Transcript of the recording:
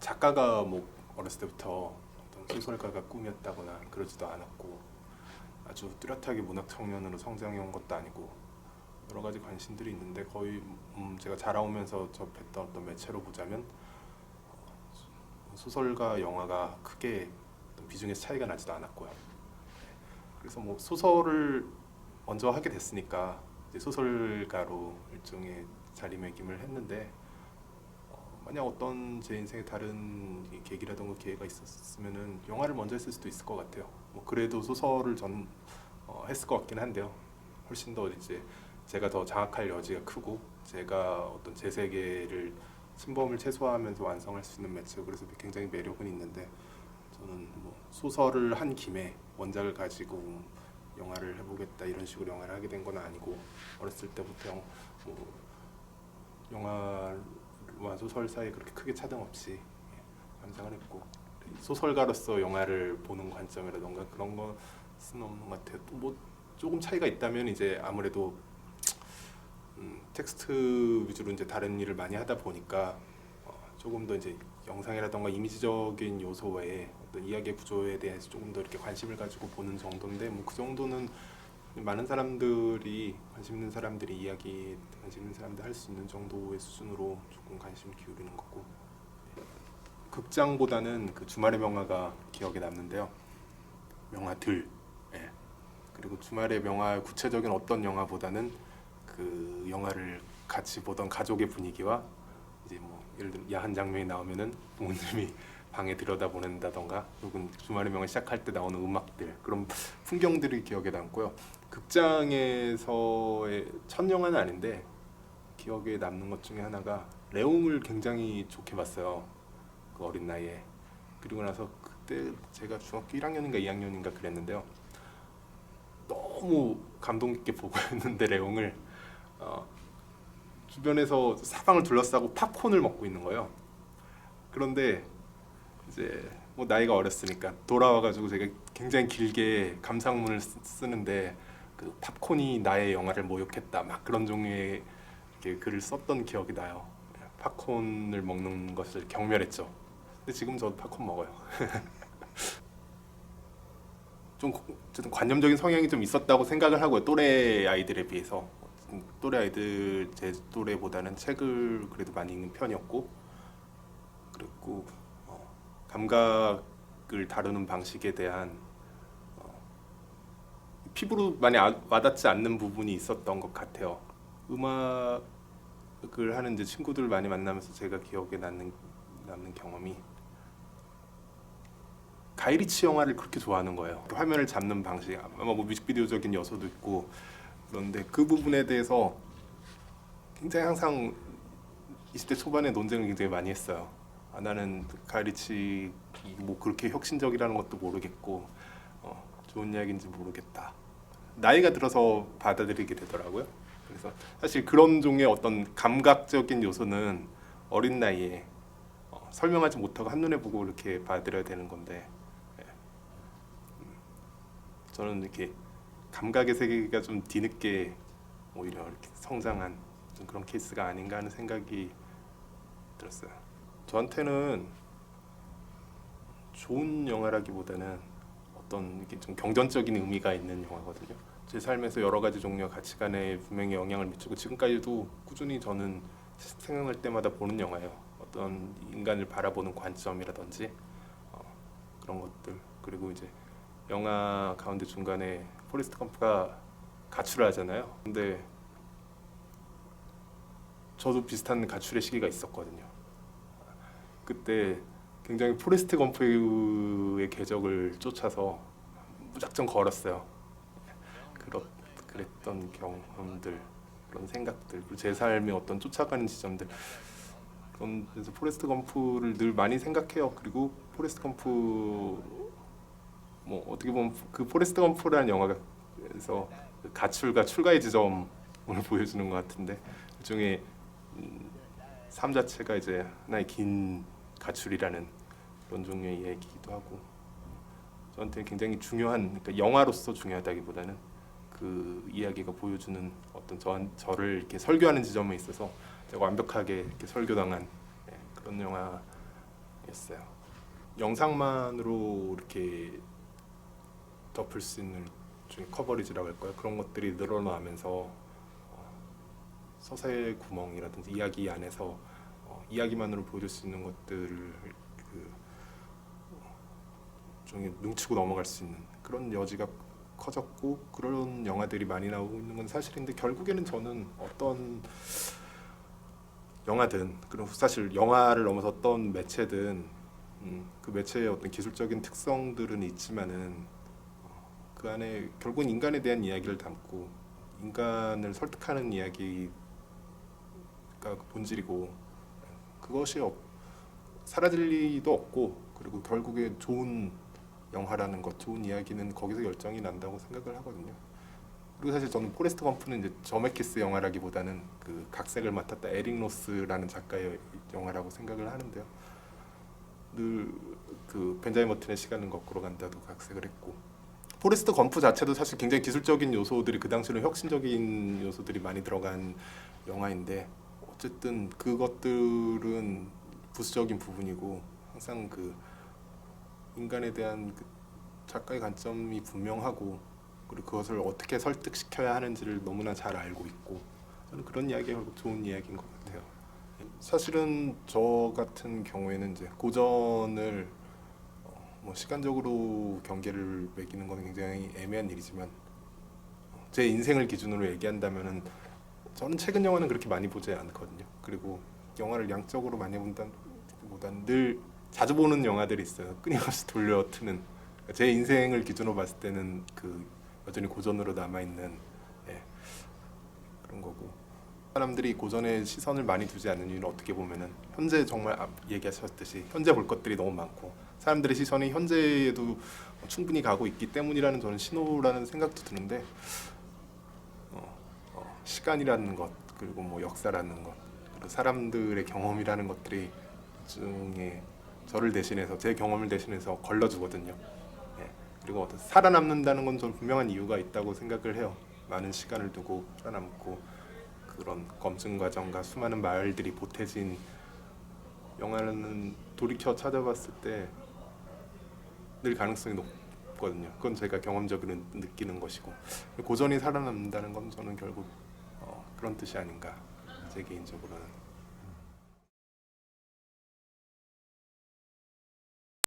작가가 뭐 어렸을 때부터 어떤 소설가가 꿈이었다거나 그러지도 않았고 아주 뚜렷하게 문학 청년으로 성장해 온 것도 아니고 여러 가지 관심들이 있는데 거의 제가 자라오면서 접했던 어떤 매체로 보자면 소설과 영화가 크게 어떤 비중의 차이가 나지도 않았고요. 그래서 뭐 소설을 먼저 하게 됐으니까 이제 소설가로 일종의 자리매김을 했는데 만약 어떤 제 인생에 다른 계기라든가 기회가 있었으면은 영화를 먼저 했을 수도 있을 것 같아요. 뭐 그래도 소설을 했을 것 같긴 한데요. 훨씬 더 이제 제가 더 장악할 여지가 크고 제가 어떤 제 세계를 침범을 최소화하면서 완성할 수 있는 매체고 그래서 굉장히 매력은 있는데 저는 뭐 소설을 한 김에 원작을 가지고 영화를 해보겠다 이런 식으로 영화를 하게 된 건 아니고 어렸을 때부터 뭐 영화와 소설 사이에 그렇게 크게 차등 없이 감상을 했고 소설가로서 영화를 보는 관점이라던가 그런 것은 없는 것 같아요. 또 뭐 조금 차이가 있다면 이제 아무래도 텍스트 위주로 이제 다른 일을 많이 하다 보니까 조금 더 이제 영상이라던가 이미지적인 요소 외에 어떤 이야기의 구조에 대해서 조금 더 이렇게 관심을 가지고 보는 정도인데 뭐 그 정도는 많은 사람들이 관심 있는 사람들이 이야기 관심 있는 사람들 할 수 있는 정도의 수준으로 조금 관심을 기울이는 거고 극장보다는 그 주말의 명화가 기억에 남는데요. 명화들 예. 그리고 주말의 명화 구체적인 어떤 영화보다는 그 영화를 같이 보던 가족의 분위기와 이제 뭐 예를 들어 야한 장면이 나오면은 부모님이 방에 들여다보낸다던가 혹은 주말의 명화 시작할 때 나오는 음악들 그런 풍경들이 기억에 남고요. 극장에서의 첫 영화는 아닌데 기억에 남는 것 중에 하나가 레옹을 굉장히 좋게 봤어요. 그 어린 나이에. 그리고 나서 그때 제가 중학교 1학년인가 2학년인가 그랬는데요. 너무 감동 깊게 보고 있는데 레옹을 주변에서 사방을 둘러싸고 팝콘을 먹고 있는 거예요. 그런데 이제 뭐 나이가 어렸으니까 돌아와가지고 제가 굉장히 길게 감상문을 쓰는데 그 팝콘이 나의 영화를 모욕했다 막 그런 종류의 이렇게 글을 썼던 기억이 나요. 팝콘을 먹는 것을 경멸했죠. 근데 지금 저도 팝콘 먹어요. 좀 어쨌든 관념적인 성향이 좀 있었다고 생각을 하고요. 또래 아이들에 비해서 또래 아이들 제 또래보다는 책을 그래도 많이 읽는 편이었고 그리고 감각을 다루는 방식에 대한 피부로 많이 와닿지 않는 부분이 있었던 것 같아요. 음악을 하는 이제 친구들 많이 만나면서 제가 기억에 남는 경험이 가이리치 영화를 그렇게 좋아하는 거예요. 화면을 잡는 방식, 아마 뭐 뮤직비디오적인 요소도 있고 그런데 그 부분에 대해서 굉장히 항상 20대 초반에 논쟁을 굉장히 많이 했어요. 나는 가이리치 뭐 그렇게 혁신적이라는 것도 모르겠고 좋은 이야기인지 모르겠다. 나이가 들어서 받아들이게 되더라고요. 그래서 사실 그런 종의 어떤 감각적인 요소는 어린 나이에 설명하지 못하고 한눈에 보고 이렇게 받아들여야 되는 건데 저는 이렇게 감각의 세계가 좀 뒤늦게 오히려 이렇게 성장한 좀 그런 케이스가 아닌가 하는 생각이 들었어요. 저한테는 좋은 영화라기보다는 어떤 이렇게 좀 경전적인 의미가 있는 영화거든요. 제 삶에서 여러 가지 종류의 가치관에 분명히 영향을 미치고 지금까지도 꾸준히 저는 생각날 때마다 보는 영화예요. 어떤 인간을 바라보는 관점이라든지 그런 것들 그리고 이제 영화 가운데 중간에 포레스트 검프가 가출을 하잖아요. 근데 저도 비슷한 가출의 시기가 있었거든요. 그때 굉장히 포레스트 검프의 궤적을 쫓아서 무작정 걸었어요. 그랬던 경험들, 그런 생각들, 그리고 제 삶의 어떤 쫓아가는 지점들. 그래서 포레스트 검프를 늘 많이 생각해요. 그리고 포레스트 검프 뭐 어떻게 보면 그 포레스트 검프라는 영화에서 가출과 출가의 지점을 보여주는 것 같은데 일종의 삶 자체가 이제 하나의 긴 가출이라는 그런 종류의 이야기이기도 하고 저한테 굉장히 중요한 그러니까 영화로서 중요하다기보다는 그 이야기가 보여주는 어떤 저를 이렇게 설교하는 지점에 있어서 제가 완벽하게 이렇게 설교당한 그런 영화였던 됐어요. 영상만으로 이렇게 덮을 수 있는 중에 커버리지라고 할까요? 그런 것들이 늘어나면서 서사의 구멍이라든지 이야기 안에서 이야기만으로 보여줄 수 있는 것들을 좀 눈치고 넘어갈 수 있는 그런 여지가 커졌고, 그런 영화들이 많이 나오고 있는 건 사실인데, 결국에는 저는 어떤 영화든, 그리고 사실 영화를 넘어서 어떤 매체든 그 매체의 어떤 기술적인 특성들은 있지만은 그 안에 결국은 인간에 대한 이야기를 담고 인간을 설득하는 이야기가 본질이고, 그것이 사라질 리도 없고, 그리고 결국에 좋은 영화라는 것, 좋은 이야기는 거기서 열정이 난다고 생각을 하거든요. 그리고 사실 저는 포레스트 검프는 이제 저메키스 영화라기보다는 그 각색을 맡았다 에릭 로스라는 작가의 영화라고 생각을 하는데요. 늘 그 벤자민 버튼의 시간은 거꾸로 간다도 각색을 했고, 포레스트 검프 자체도 사실 굉장히 기술적인 요소들이, 그 당시는 혁신적인 요소들이 많이 들어간 영화인데, 어쨌든 그것들은 부수적인 부분이고, 항상 그 인간에 대한 그 작가의 관점이 분명하고, 그리고 그것을 어떻게 설득시켜야 하는지를 너무나 잘 알고 있고, 저는 그런 이야기가 결국 좋은 이야기인 것 같아요. 사실은 저 같은 경우에는 이제 고전을 뭐 시간적으로 경계를 매기는 건 굉장히 애매한 일이지만, 제 인생을 기준으로 얘기한다면은 저는 최근 영화는 그렇게 많이 보지 않거든요. 그리고 영화를 양적으로 많이 본다기보다는 늘 자주 보는 영화들이 있어요. 끊임없이 돌려 트는. 제 인생을 기준으로 봤을 때는 그 여전히 고전으로 남아 있는, 예, 그런 거고. 사람들이 고전에 시선을 많이 두지 않는 이유는 어떻게 보면은 현재, 정말 얘기하셨듯이 현재 볼 것들이 너무 많고 사람들의 시선이 현재에도 충분히 가고 있기 때문이라는, 저는 신호라는 생각도 드는데, 시간이라는 것, 그리고 뭐 역사라는 것, 그리고 사람들의 경험이라는 것들이 중에 저를 대신해서, 제 경험을 대신해서 걸러주거든요. 예. 그리고 어떤 살아남는다는 건 저는 분명한 이유가 있다고 생각을 해요. 많은 시간을 두고 살아남고, 그런 검증 과정과 수많은 말들이 보태진 영화는 돌이켜 찾아봤을 때 늘 가능성이 높거든요. 그건 제가 경험적으로 느끼는 것이고, 고전이 살아남는다는 건 저는 결국 그런 뜻이 아닌가, 제 개인적으로는.